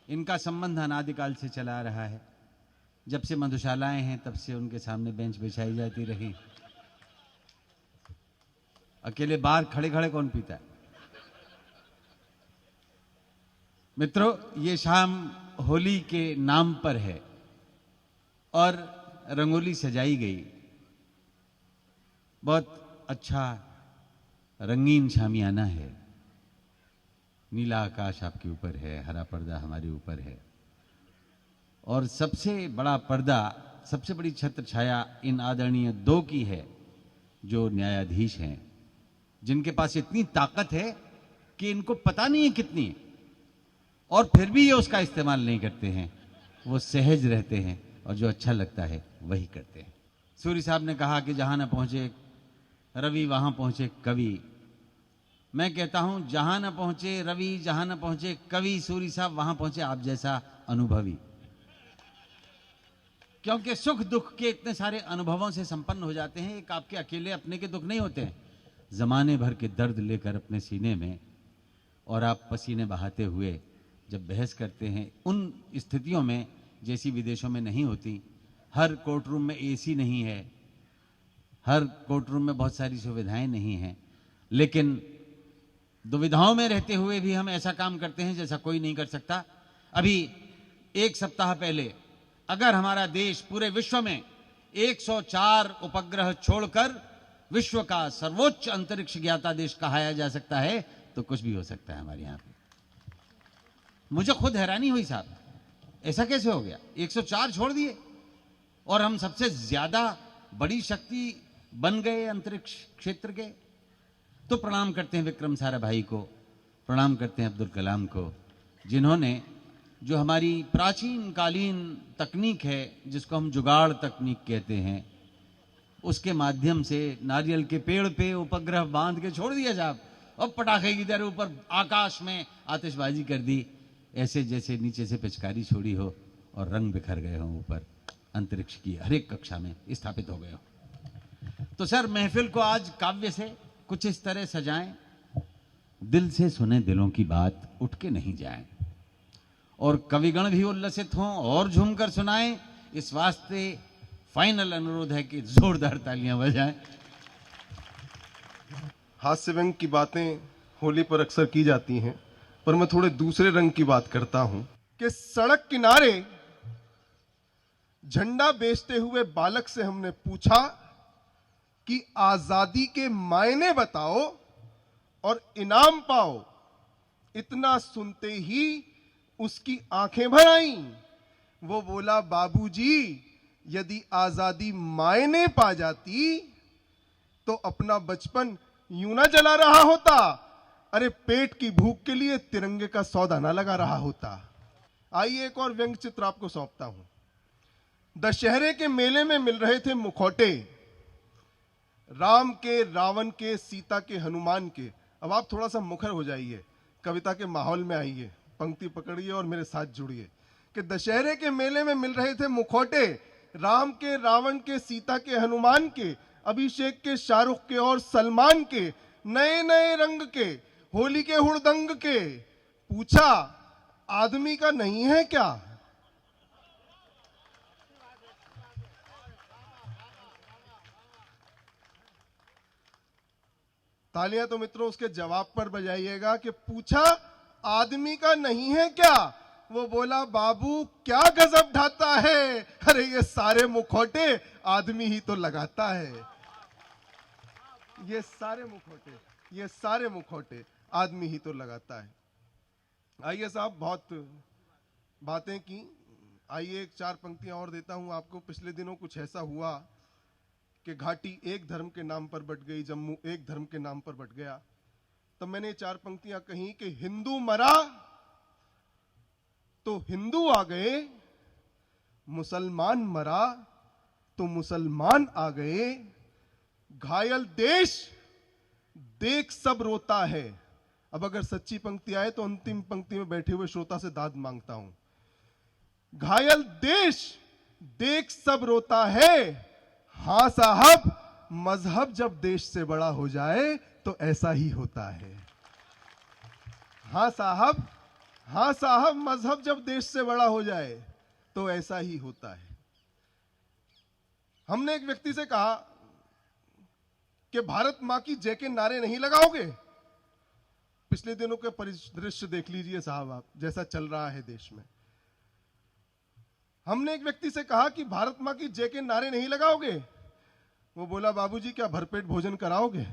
इनका संबंध अनादिकाल से चला आ रहा है। जब से मधुशालाएं हैं तब से उनके सामने बेंच बिछाई जाती रही। अकेले बाहर खड़े खड़े कौन पीता है? मित्रों, ये शाम होली के नाम पर है और रंगोली सजाई गई। बहुत अच्छा रंगीन शामियाना है। नीला आकाश आपके ऊपर है, हरा पर्दा हमारे ऊपर है और सबसे बड़ा पर्दा, सबसे बड़ी छत्र छाया इन आदरणीय दो की है जो न्यायाधीश हैं, जिनके पास इतनी ताकत है कि इनको पता नहीं है कितनी है और फिर भी ये उसका इस्तेमाल नहीं करते हैं। वो सहज रहते हैं और जो अच्छा लगता है वही करते हैं। सूरी साहब ने कहा कि जहां न पहुंचे रवि वहां पहुंचे कवि। मैं कहता हूं जहां न पहुंचे रवि, जहां न पहुंचे कवि, सूरी साहब वहां पहुंचे आप जैसा अनुभवी। क्योंकि सुख दुख के इतने सारे अनुभवों से संपन्न हो जाते हैं। एक आपके अकेले अपने के दुख नहीं होते हैं, जमाने भर के दर्द लेकर अपने सीने में, और आप पसीने बहाते हुए जब बहस करते हैं उन स्थितियों में जैसी विदेशों में नहीं होती। हर कोर्ट रूम में एसी नहीं है, हर कोर्ट रूम में बहुत सारी सुविधाएं नहीं हैं, लेकिन दुविधाओं में रहते हुए भी हम ऐसा काम करते हैं जैसा कोई नहीं कर सकता। अभी एक सप्ताह पहले अगर हमारा देश पूरे विश्व में 104 उपग्रह छोड़कर विश्व का सर्वोच्च अंतरिक्ष ज्ञाता देश कहाया जा सकता है तो कुछ भी हो सकता है हमारे यहां पे। मुझे खुद हैरानी हुई साहब, ऐसा कैसे हो गया? 104 छोड़ दिए और हम सबसे ज्यादा बड़ी शक्ति बन गए अंतरिक्ष क्षेत्र के। तो प्रणाम करते हैं विक्रम साराभाई को, प्रणाम करते हैं अब्दुल कलाम को, जिन्होंने जो हमारी प्राचीन कालीन तकनीक है जिसको हम जुगाड़ तकनीक कहते हैं, उसके माध्यम से नारियल के पेड़ पे उपग्रह बांध के छोड़ दिया साहब और पटाखे की तरह ऊपर आकाश में आतिशबाजी कर दी, ऐसे जैसे नीचे से पिचकारी छोड़ी हो और रंग बिखर गए हों ऊपर अंतरिक्ष की हर एक कक्षा में स्थापित हो गए हो। तो सर, महफिल को आज काव्य से कुछ इस तरह सजाएं, दिल से सुने दिलों की बात, उठ के नहीं जाएं, और कविगण भी उल्लसित हों और झूमकर सुनाएं। इस वास्ते फाइनल अनुरोध है कि जोरदार तालियां बजाएं। हास्य व्यंग की बातें होली पर अक्सर की जाती हैं, पर मैं थोड़े दूसरे रंग की बात करता हूं कि सड़क किनारे झंडा बेचते हुए बालक से हमने पूछा कि आजादी के मायने बताओ और इनाम पाओ। इतना सुनते ही उसकी आंखें भर आईं। वो बोला, बाबूजी, यदि आजादी मायने पा जाती तो अपना बचपन यूं ना जला रहा होता, अरे पेट की भूख के लिए तिरंगे का सौदा ना लगा रहा होता। आइए एक और व्यंग चित्र आपको सौंपता हूं। दशहरे के मेले में मिल रहे थे मुखौटे, राम के, रावण के, सीता के, हनुमान के। अब आप थोड़ा सा मुखर हो जाइए, कविता के माहौल में आइए, पंक्ति पकड़िए और मेरे साथ जुड़िए कि दशहरे के मेले में मिल रहे थे मुखौटे, राम के, रावण के, सीता के, हनुमान के, अभिषेक के, शाहरुख के और सलमान के, नए नए रंग के, होली के हुड़दंग के। पूछा, आदमी का नहीं है क्या? तालियां तो मित्रों उसके जवाब पर बजाइएगा कि पूछा, आदमी का नहीं है क्या? वो बोला, बाबू क्या गजब ढाता है, अरे ये सारे मुखौटे आदमी ही तो लगाता है। ये सारे मुखौटे आदमी ही तो लगाता है। आइए साहब, बहुत बातें की, आइए एक चार पंक्तियां और देता हूं आपको। पिछले दिनों कुछ ऐसा हुआ कि घाटी एक धर्म के नाम पर बट गई, जम्मू एक धर्म के नाम पर बट गया। तब मैंने चार पंक्तियां कही कि हिंदू मरा तो हिंदू आ गए, मुसलमान मरा तो मुसलमान आ गए, घायल देश देख सब रोता है। अब अगर सच्ची पंक्ति आए तो अंतिम पंक्ति में बैठे हुए श्रोता से दाद मांगता हूं। घायल देश देख सब रोता है, हां साहब, मजहब जब देश से बड़ा हो जाए तो ऐसा ही होता है। हां साहब, हाँ साहब, मजहब जब देश से बड़ा हो जाए तो ऐसा ही होता है। हमने एक व्यक्ति से कहा कि भारत मां की जय के नारे नहीं लगाओगे। पिछले दिनों के परिदृश्य देख लीजिए साहब आप, जैसा चल रहा है देश में। हमने एक व्यक्ति से कहा कि भारत मां की जय के नारे नहीं लगाओगे। वो बोला, बाबूजी क्या भरपेट भोजन कराओगे?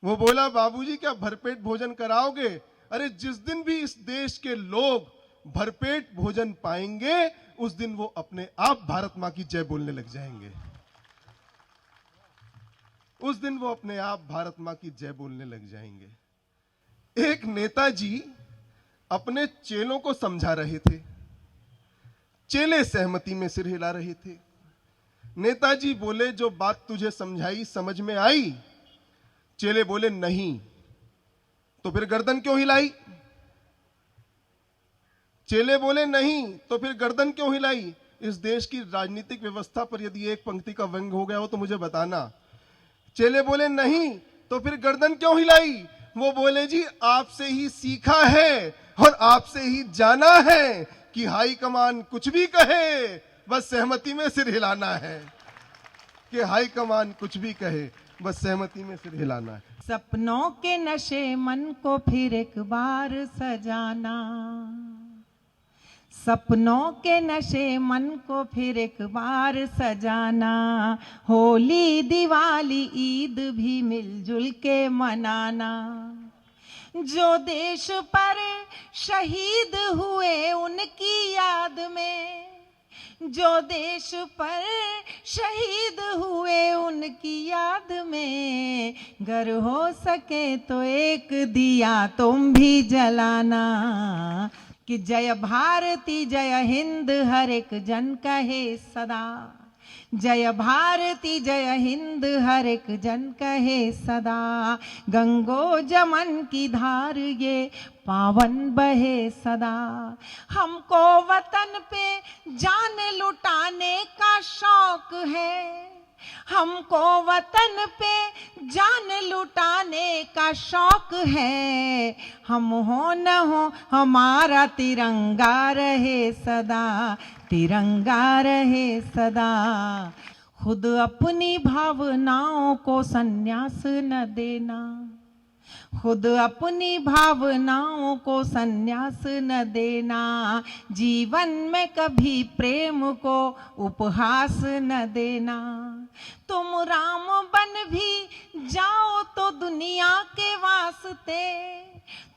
वो बोला, बाबूजी क्या भरपेट भोजन कराओगे? अरे जिस दिन भी इस देश के लोग भरपेट भोजन पाएंगे उस दिन वो अपने आप भारत मां की जय बोलने लग जाएंगे। उस दिन वो अपने आप भारत मां की जय बोलने लग जाएंगे। एक नेताजी अपने चेलों को समझा रहे थे। चेले सहमति में सिर हिला रहे थे। नेताजी बोले, जो बात तुझे समझाई समझ में आई? चेले बोले, नहीं। तो फिर गर्दन क्यों हिलाई? चेले बोले, नहीं। तो फिर गर्दन क्यों हिलाई? इस देश की राजनीतिक व्यवस्था पर यदि एक पंक्ति का व्यंग हो गया हो तो मुझे बताना। चेले बोले, नहीं। तो फिर गर्दन क्यों हिलाई? वो बोले, जी आपसे ही सीखा है और आपसे ही जाना है कि हाई कमान कुछ भी कहे, बस सहमति में सिर हिलाना है। कि हाई कमान कुछ भी कहे, बस सहमति में सिर हिलाना है। सपनों के नशे मन को फिर एक बार सजाना, सपनों के नशे मन को फिर एक बार सजाना, होली दिवाली ईद भी मिलजुल के मनाना। जो देश पर शहीद हुए उनकी याद में, जो देश पर शहीद हुए उनकी याद में, गर हो सके तो एक दिया तुम भी जलाना। कि जय भारती जय हिंद हर एक जन कहे सदा, जय भारती जय हिंद हर एक जन कहे सदा। गंगो जमन की धार ये पावन बहे सदा। हमको वतन पे जान लुटाने का शौक है, हमको वतन पे जान लुटाने का शौक है। हम हो न हो हमारा तिरंगा रहे सदा, तिरंगा रहे सदा। खुद अपनी भावनाओं को संन्यास न देना, खुद अपनी भावनाओं को संन्यास न देना। जीवन में कभी प्रेम को उपहास न देना। तुम राम बन भी जाओ तो दुनिया के वास्ते,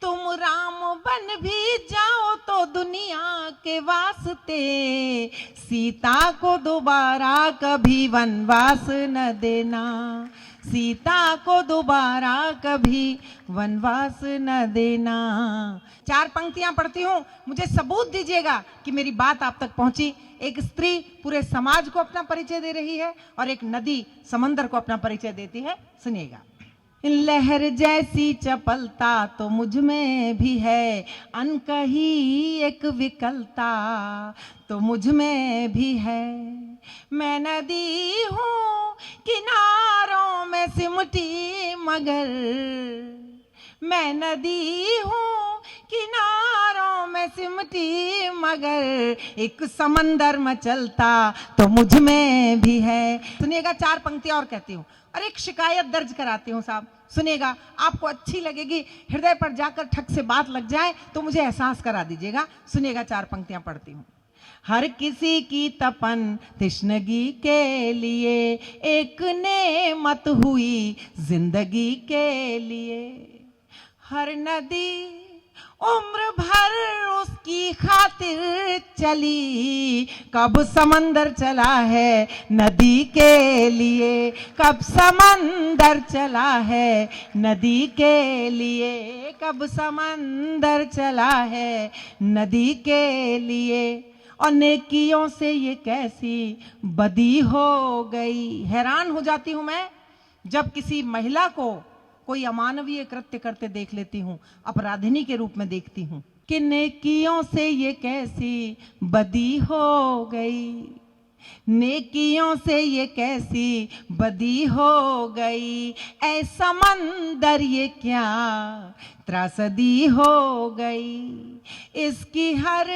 तुम राम बन भी जाओ तो दुनिया के वास्ते। सीता को दोबारा कभी वनवास न देना, सीता को दोबारा कभी वनवास न देना। 4 पंक्तियां पढ़ती हूँ, मुझे सबूत दीजिएगा कि मेरी बात आप तक पहुंची। एक स्त्री पूरे समाज को अपना परिचय दे रही है और एक नदी समंदर को अपना परिचय देती है। सुनिएगा। लहर जैसी चपलता तो मुझ में भी है, अनकही एक विकलता तो मुझ में भी है। मैं नदी हूँ किनारों में सिमटी मगर, मैं नदी हूँ किनारों में सिमटी मगर, एक समंदर में चलता तो मुझ में भी है। सुनिएगा, 4 पंक्तियां और कहती हूँ और एक शिकायत दर्ज कराती हूँ साहब। सुनिएगा, आपको अच्छी लगेगी, हृदय पर जाकर ठक से बात लग जाए तो मुझे एहसास करा दीजिएगा। सुनिएगा, 4 पंक्तियां पढ़ती हूँ। हर किसी की तपन तिश्नगी के लिए, एक नेमत हुई जिंदगी के लिए। हर नदी उम्र भर उसकी खातिर चली, कब समंदर चला है नदी के लिए, कब समंदर चला है नदी के लिए, कब समंदर चला है नदी के लिए। और नेकियों से ये कैसी बदी हो गई। हैरान हो जाती हूं मैं जब किसी महिला को कोई अमानवीय कृत्य करते देख लेती हूँ, अपराधिनी के रूप में देखती हूँ। कि नेकियों से ये कैसी बदी हो गई। नेकियों से ये कैसी बदी हो गई, ऐ समंदर ये क्या त्रासदी हो गई। इसकी हर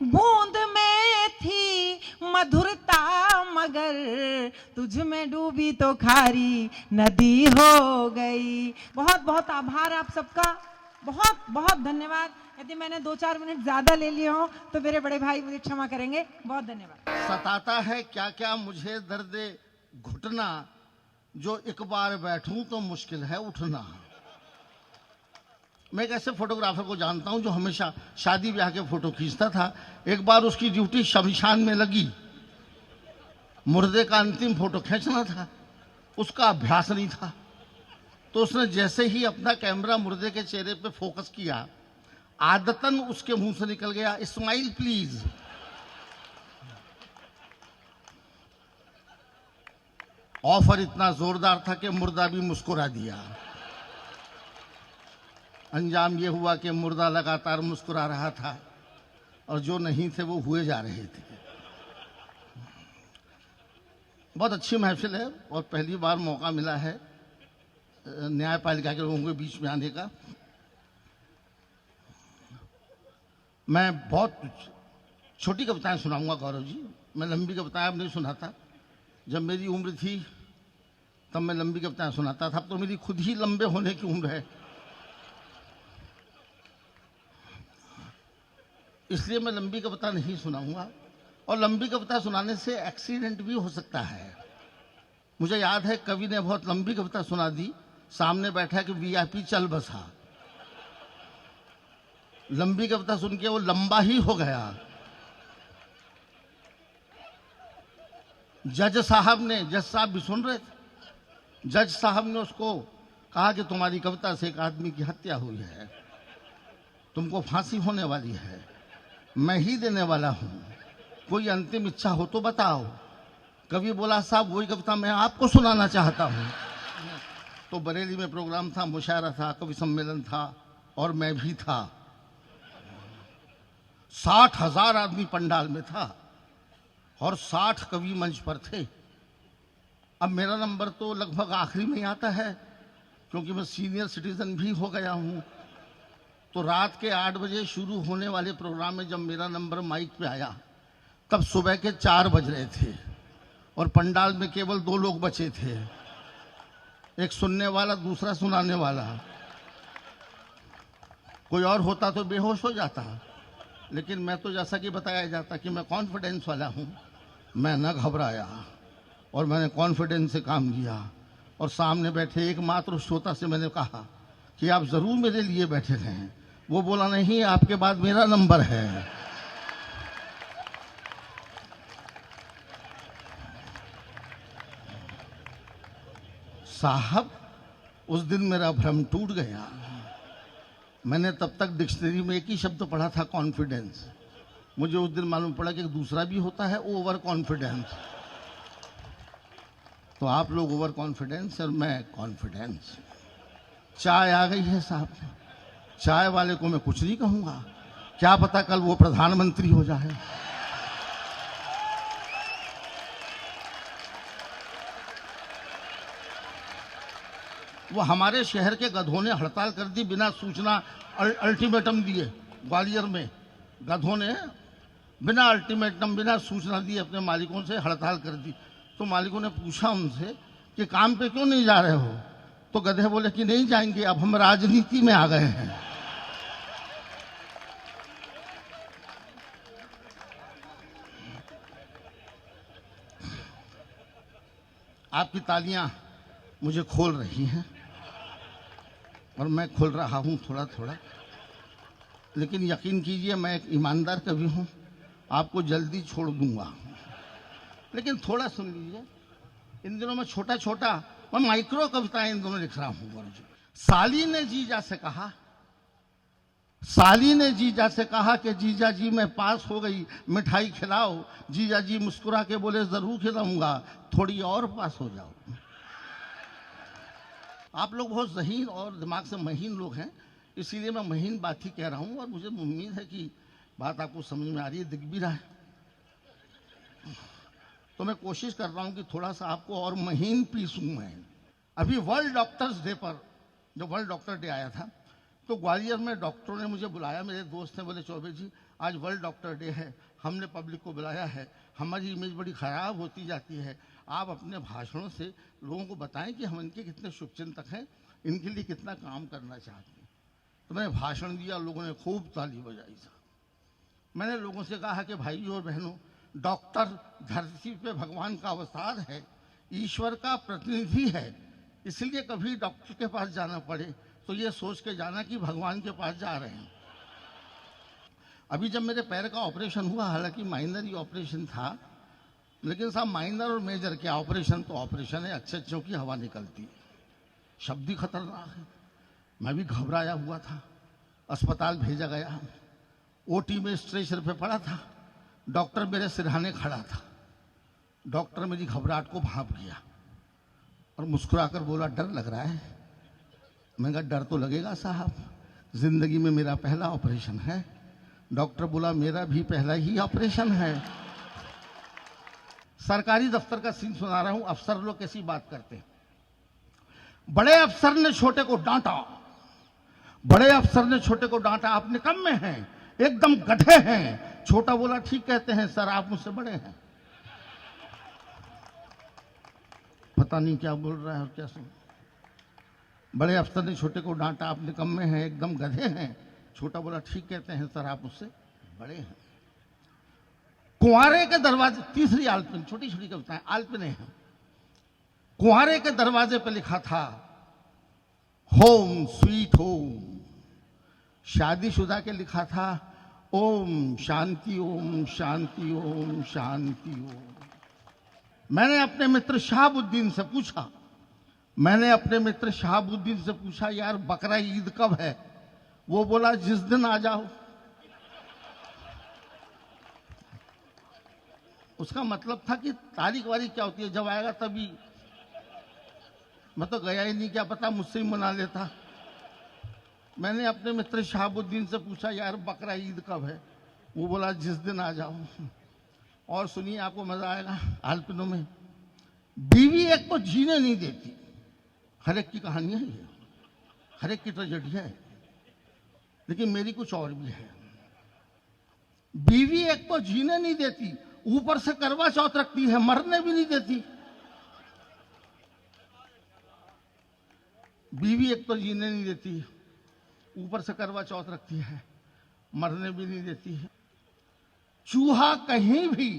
बूंद में थी मधुरता, मगर तुझ में डूबी तो खारी नदी हो गई। बहुत बहुत आभार आप सबका, बहुत बहुत धन्यवाद। यदि मैंने 2-4 मिनट ज्यादा ले लिए हो तो मेरे बड़े भाई मुझे क्षमा करेंगे। बहुत धन्यवाद। सताता है क्या क्या मुझे दर्द घुटना, जो एक बार बैठूं तो मुश्किल है उठना। मैं एक ऐसे फोटोग्राफर को जानता हूं जो हमेशा शादी ब्याह के फोटो खींचता था। एक बार उसकी ड्यूटी शमशान में लगी, मुर्दे का अंतिम फोटो खींचना था, उसका अभ्यास नहीं था। तो उसने जैसे ही अपना कैमरा मुर्दे के चेहरे पे फोकस किया, आदतन उसके मुंह से निकल गया, स्माइल प्लीज। ऑफर इतना जोरदार था कि मुर्दा भी मुस्कुरा दिया। अंजाम ये हुआ कि मुर्दा लगातार मुस्कुरा रहा था और जो नहीं थे वो हुए जा रहे थे। बहुत अच्छी महफिल है और पहली बार मौका मिला है न्यायपालिका के लोगों के बीच में आने का। मैं बहुत छोटी कविताएं सुनाऊंगा गौरव जी। मैं लंबी कविताएं अब नहीं सुनाता। जब मेरी उम्र थी तब मैं लंबी कविताएं सुनाता था। अब तो मेरी खुद ही लंबे होने की उम्र है, इसलिए मैं लंबी कविता नहीं सुनाऊंगा। और लंबी कविता सुनाने से एक्सीडेंट भी हो सकता है। मुझे याद है कवि ने बहुत लंबी कविता सुना दी, सामने बैठा कि वीआईपी चल बसा। लंबी कविता सुन के वो लंबा ही हो गया। जज साहब भी सुन रहे थे। जज साहब ने उसको कहा कि तुम्हारी कविता से एक आदमी की हत्या हुई है, तुमको फांसी होने वाली है, मैं ही देने वाला हूं, कोई अंतिम इच्छा हो तो बताओ। कवि बोला साहब वही कविता मैं आपको सुनाना चाहता हूं। तो बरेली में प्रोग्राम था, मुशायरा था, कवि सम्मेलन था और मैं भी था। 60,000 आदमी पंडाल में था और 60 कवि मंच पर थे। अब मेरा नंबर तो लगभग आखिरी में ही आता है क्योंकि मैं सीनियर सिटीजन भी हो गया हूं। तो रात के 8 बजे शुरू होने वाले प्रोग्राम में जब मेरा नंबर माइक पे आया तब सुबह के 4 बज रहे थे और पंडाल में केवल 2 लोग बचे थे, एक सुनने वाला, दूसरा सुनाने वाला। कोई और होता तो बेहोश हो जाता, लेकिन मैं तो जैसा कि बताया जाता कि मैं कॉन्फिडेंस वाला हूं, मैं न घबराया और मैंने कॉन्फिडेंस से काम किया। और सामने बैठे एकमात्र श्रोता से मैंने कहा कि आप जरूर मेरे लिए बैठे हैं। वो बोला नहीं, आपके बाद मेरा नंबर है। साहब उस दिन मेरा भ्रम टूट गया। मैंने तब तक डिक्शनरी में एक ही शब्द पढ़ा था, कॉन्फिडेंस। मुझे उस दिन मालूम पड़ा कि एक दूसरा भी होता है, ओवर कॉन्फिडेंस। तो आप लोग ओवर कॉन्फिडेंस और मैं कॉन्फिडेंस। चाय आ गई है साहब, चाय वाले को मैं कुछ नहीं कहूंगा, क्या पता कल वो प्रधानमंत्री हो जाए। वो हमारे शहर के गधों ने हड़ताल कर दी बिना सूचना, अल्टीमेटम दिए। ग्वालियर में गधों ने बिना अल्टीमेटम, बिना सूचना दिए अपने मालिकों से हड़ताल कर दी। तो मालिकों ने पूछा उनसे कि काम पे क्यों नहीं जा रहे हो? तो गधे बोले कि नहीं जाएंगे, अब हम राजनीति में आ गए हैं। आपकी तालियां मुझे खोल रही हैं और मैं खोल रहा हूं थोड़ा थोड़ा। लेकिन यकीन कीजिए मैं एक ईमानदार कवि हूं, आपको जल्दी छोड़ दूंगा। लेकिन थोड़ा सुन लीजिए। इन दिनों में छोटा छोटा मैं माइक्रो कविताएं इन दिनों लिख रहा हूं। साली ने जीजा से कहा, साली ने जीजा से कहा कि जीजा जी मैं पास हो गई, मिठाई खिलाओ। जीजा जी मुस्कुरा के बोले जरूर खिलाऊंगा, थोड़ी और पास हो जाओ। आप लोग बहुत ज़हीन और दिमाग से महीन लोग हैं, इसीलिए मैं महीन बात ही कह रहा हूं और मुझे उम्मीद है कि बात आपको समझ में आ रही है, दिख भी रहा है। तो मैं कोशिश कर रहा हूं कि थोड़ा सा आपको और महीन पीसूं मैं। अभी वर्ल्ड डॉक्टर्स डे पर, जब वर्ल्ड डॉक्टर डे आया था, तो ग्वालियर में डॉक्टरों ने मुझे बुलाया। मेरे दोस्त ने बोले चौबे जी आज वर्ल्ड डॉक्टर डे है, हमने पब्लिक को बुलाया है, हमारी इमेज बड़ी खराब होती जाती है, आप अपने भाषणों से लोगों को बताएं कि हम इनके कितने शुभचिंतक हैं, इनके लिए कितना काम करना चाहते हैं। तो मैंने भाषण दिया, लोगों ने खूब ताली बजाई। मैंने लोगों से कहा कि भाइयों और बहनों, डॉक्टर धरती पे भगवान का अवतार है, ईश्वर का प्रतिनिधि है, इसलिए कभी डॉक्टर के पास जाना पड़े तो ये सोच के जाना कि भगवान के पास जा रहे हैं। अभी जब मेरे पैर का ऑपरेशन हुआ, हालांकि माइनर ही ऑपरेशन था, लेकिन साहब माइनर और मेजर क्या, ऑपरेशन तो ऑपरेशन है, अच्छे अच्छों की हवा निकलती है, शब्द ही खतरनाक है। मैं भी घबराया हुआ था, अस्पताल भेजा गया, ओटी में स्ट्रेचर पे पड़ा था, डॉक्टर मेरे सिरहाने खड़ा था। डॉक्टर मेरी घबराहट को भांप गया और मुस्कुराकर बोला डर लग रहा है। मैंने कहा डर तो लगेगा साहब, जिंदगी में मेरा पहला ऑपरेशन है। डॉक्टर बोला मेरा भी पहला ही ऑपरेशन है। सरकारी दफ्तर का सीन सुना रहा हूं, अफसर लोग कैसी बात करते हैं। बड़े अफसर ने छोटे को डांटा, बड़े अफसर ने छोटे को डांटा, आप निकम्मे हैं, एकदम गधे हैं। छोटा बोला ठीक कहते हैं सर, आप मुझसे बड़े हैं। पता नहीं क्या बोल रहा है और क्या सुन। बड़े अफसर ने छोटे को डांटा, आप निकम्मे हैं, एकदम गधे हैं। छोटा बोला ठीक कहते हैं सर, आप मुझसे बड़े हैं। कुंवारे के दरवाजे, तीसरी आलपिन, छोटी छोटी कविताएं आलपिने हैं। कुंवारे के दरवाजे पे लिखा था होम स्वीट होम। शादीशुदा के लिखा था ओम शांति ओम शांति ओम शांति ओम। मैंने अपने मित्र शहाबुद्दीन से पूछा, यार बकरा ईद कब है? वो बोला जिस दिन आ जाओ। उसका मतलब था कि तारीख वारीख क्या होती है, जब आएगा तभी। मैं तो गया ही नहीं, क्या पता मुझसे ही मना लेता। मैंने अपने मित्र शहाबुद्दीन से पूछा यार बकरा ईद कब है? वो बोला जिस दिन आ जाओ। और सुनिए आपको मजा आएगा, आलपिनों में बीवी एक को जीने नहीं देती। हर एक की कहानी है ये, हर एक की ट्रेजेडी है, लेकिन मेरी कुछ और भी है। बीवी एक को जीने नहीं देती, ऊपर से करवा चौथ रखती है, मरने भी नहीं देती। बीवी एक तो जीने नहीं देती, ऊपर से करवा चौथ रखती है, मरने भी नहीं देती है। चूहा कहीं भी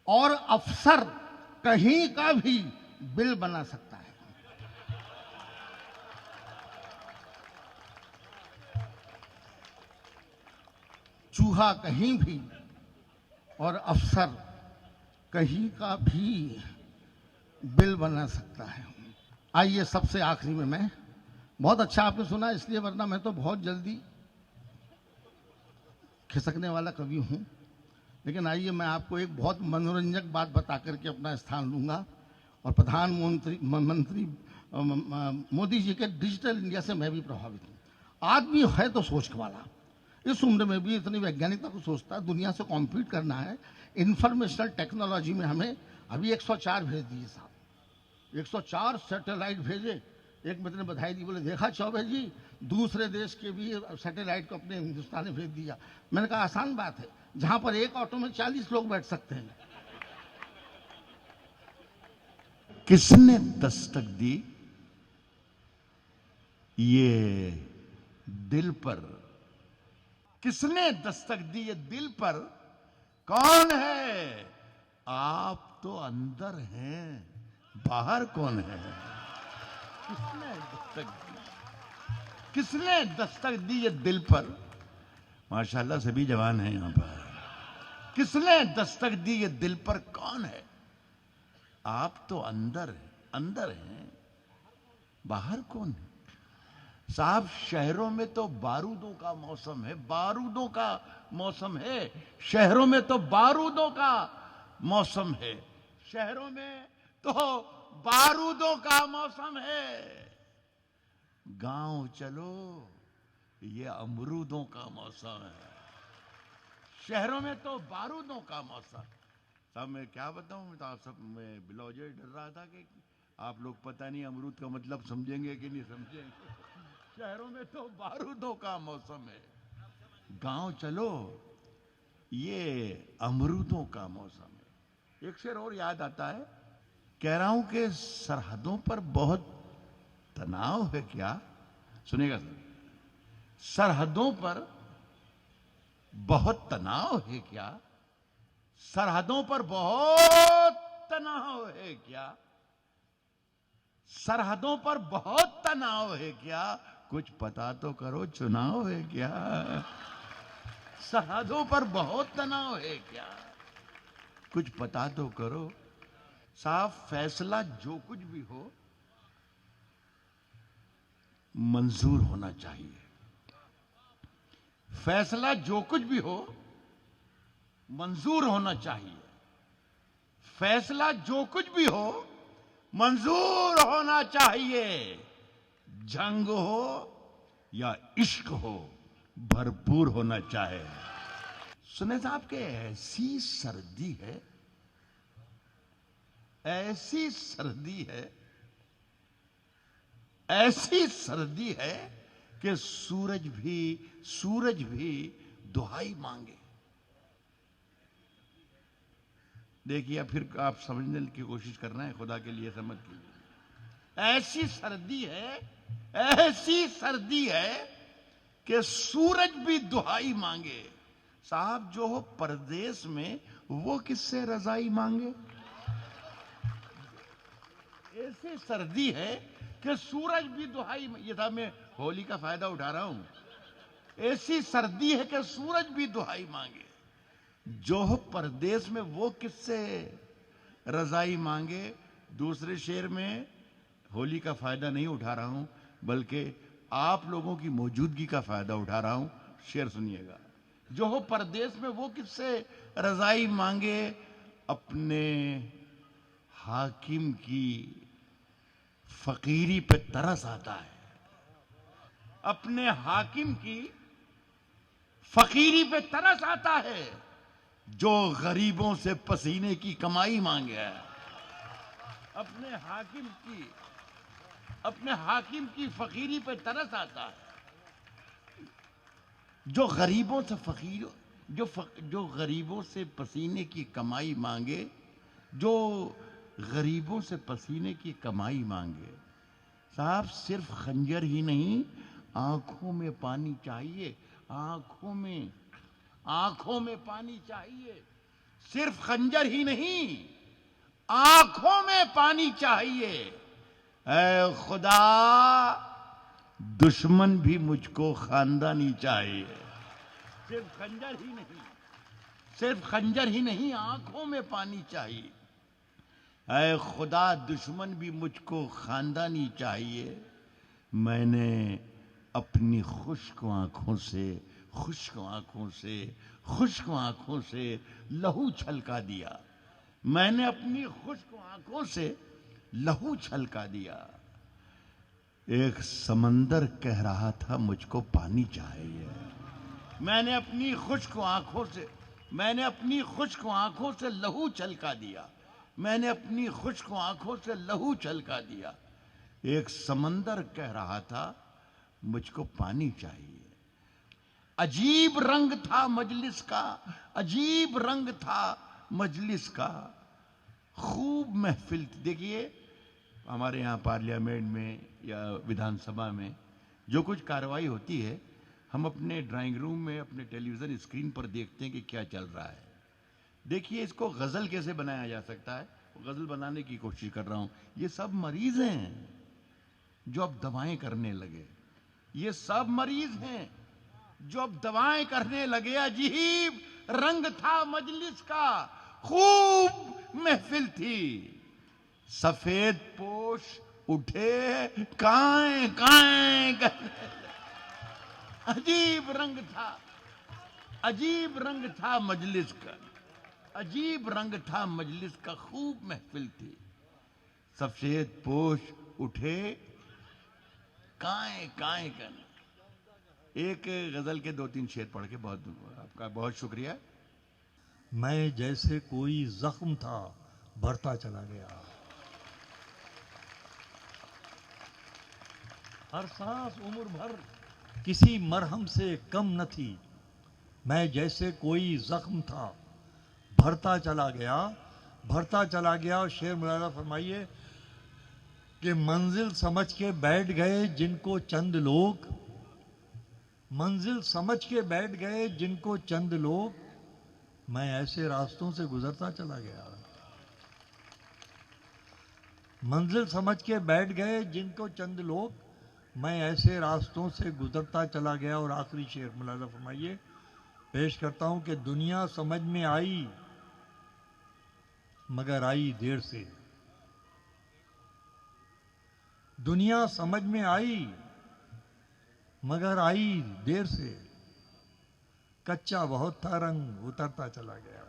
और अफसर कहीं का भी बिल बना सकता है। चूहा कहीं भी और अफसर कहीं का भी बिल बना सकता है। आइए सबसे आखिरी में, मैं बहुत अच्छा आपने सुना इसलिए, वरना मैं तो बहुत जल्दी खिसकने वाला कवि हूं। लेकिन आइए मैं आपको एक बहुत मनोरंजक बात बता करके अपना स्थान लूंगा। और प्रधानमंत्री मोदी जी के डिजिटल इंडिया से मैं भी प्रभावित हूं। आदमी है तो सोच वाला, इस उम्र में भी इतनी वैज्ञानिकता को सोचता है। दुनिया से कॉम्पीट करना है इंफॉर्मेशनल टेक्नोलॉजी में। हमें अभी 104 भेज दिए साहब, 104 सैटेलाइट भेजे। एक मित्र ने बधाई दी, बोले देखा चौबे जी, दूसरे देश के भी सैटेलाइट को अपने हिंदुस्तान ने भेज दिया। मैंने कहा आसान बात है, जहां पर एक ऑटो में 40 लोग बैठ सकते हैं। किसने दस्तक दी ये दिल पर? किसने दस्तक दी ये दिल पर? कौन है? आप तो अंदर हैं, बाहर कौन है? किसने दस्तक दी? किसने दस्तक दी ये दिल पर? माशाल्लाह सभी जवान हैं यहां पर। किसने दस्तक दी ये दिल पर? कौन है? आप तो अंदर हैं, बाहर कौन है? साहब शहरों में तो बारूदों का मौसम है, बारूदों का मौसम है। शहरों में तो बारूदों का मौसम है, शहरों में तो बारूदों का मौसम है। गांव चलो, ये अमरूदों का मौसम है। शहरों में तो बारूदों का मौसम, साहब मैं क्या बताऊं, मैं तो आप सब मैं बिलौजे डर रहा था कि आप लोग पता नहीं अमरूद का मतलब समझेंगे कि नहीं समझेंगे। शहरों में तो बारूदों का मौसम है, गांव चलो ये अमरूदों का मौसम है। एक शेर और याद आता है, कह रहा हूं कि सरहदों पर बहुत तनाव है क्या, सुनेगा सर, सरहदों पर बहुत तनाव है क्या, सरहदों पर बहुत तनाव है क्या, सरहदों पर बहुत तनाव है क्या, कुछ पता तो करो चुनाव है क्या। सरहदों पर बहुत तनाव है क्या, कुछ पता तो करो। साहब फैसला जो कुछ भी हो मंजूर होना चाहिए, फैसला जो कुछ भी हो मंजूर होना चाहिए, फैसला जो कुछ भी हो मंजूर होना चाहिए। जंग हो या इश्क हो भरपूर होना चाहिए। सुने साहब के ऐसी सर्दी है, ऐसी सर्दी है, ऐसी सर्दी है कि सूरज भी दुहाई मांगे। देखिए फिर आप समझने की कोशिश कर रहे हैं, खुदा के लिए समझ लीजिए। ऐसी सर्दी है, ऐसी सर्दी है कि सूरज भी दुहाई मांगे। साहब जो हो परदेश में वो किससे रजाई मांगे। ऐसी सर्दी है कि सूरज भी दुहाई, ये था मैं होली का फायदा उठा रहा हूं। ऐसी सर्दी है कि सूरज भी दुहाई मांगे। जो हो परदेश में वो किससे रजाई मांगे। दूसरे शेर में होली का फायदा नहीं उठा रहा हूं, बल्कि आप लोगों की मौजूदगी का फायदा उठा रहा हूं। शेर सुनिएगा। जो हो परदेश में वो किससे रजाई मांगे, अपने हाकिम की फकीरी पे तरस आता है। अपने हाकिम की फकीरी पे तरस आता है, जो गरीबों से पसीने की कमाई मांगे। अपने हाकिम की फकीरी पे तरस आता है, जो गरीबों से जो गरीबों से पसीने की कमाई मांगे, जो गरीबों से पसीने की कमाई मांगे। साहब सिर्फ खंजर ही नहीं, आंखों में पानी चाहिए, आंखों में पानी चाहिए। सिर्फ खंजर ही नहीं, आंखों में पानी चाहिए। ऐ खुदा दुश्मन भी मुझको खानदानी चाहिए। सिर्फ खंजर ही नहीं, आंखों में पानी चाहिए। ऐ खुदा दुश्मन भी मुझको खानदानी चाहिए। मैंने अपनी खुश्क आंखों से लहू छलका दिया। मैंने अपनी खुश्क आंखों से लहू छलका दिया। एक समंदर कह रहा था मुझको पानी चाहिए। मैंने अपनी खुश्क आंखों से लहू छलका दिया। मैंने अपनी खुश्क आंखों से लहू छलका दिया। एक समंदर कह रहा था मुझको पानी चाहिए। अजीब रंग था मजलिस का, अजीब रंग था मजलिस का, खूब महफिल। देखिए हमारे यहाँ पार्लियामेंट में या विधानसभा में जो कुछ कार्रवाई होती है, हम अपने ड्राइंग रूम में अपने टेलीविजन स्क्रीन पर देखते हैं कि क्या चल रहा है। देखिए इसको गजल कैसे बनाया जा सकता है, गजल बनाने की कोशिश कर रहा हूं। ये सब मरीज हैं जो अब दवाएं करने लगे। ये सब मरीज हैं जो अब दवाएं करने लगे। अजीब रंग था मजलिस का, खूब महफिल थी। सफेद पोश उठे काएं काएं करने लगे। अजीब रंग था मजलिस का, अजीब रंग था मजलिस का, खूब महफिल थी। सफेद पोश उठे काएं काएं करने। एक गजल के 2-3 शेर पढ़ के आपका बहुत शुक्रिया। मैं जैसे कोई जख्म था बढ़ता चला गया। हर सांस उम्र भर किसी मरहम से कम न थी। मैं जैसे कोई जख्म था बढ़ता चला गया, बढ़ता चला गया। और शेर मुलाजा फरमाइए कि मंजिल समझ के बैठ गए जिनको चंद लोग, मंजिल समझ के बैठ गए जिनको चंद लोग, मैं ऐसे रास्तों से गुजरता चला गया। मंजिल समझ के बैठ गए जिनको चंद लोग, मैं ऐसे रास्तों से गुजरता चला गया। और आखिरी शेर मुलाजा फरमाइए, पेश करता हूं कि दुनिया समझ में आई मगर आई देर से। दुनिया समझ में आई मगर आई देर से। कच्चा बहुत था रंग उतरता चला गया।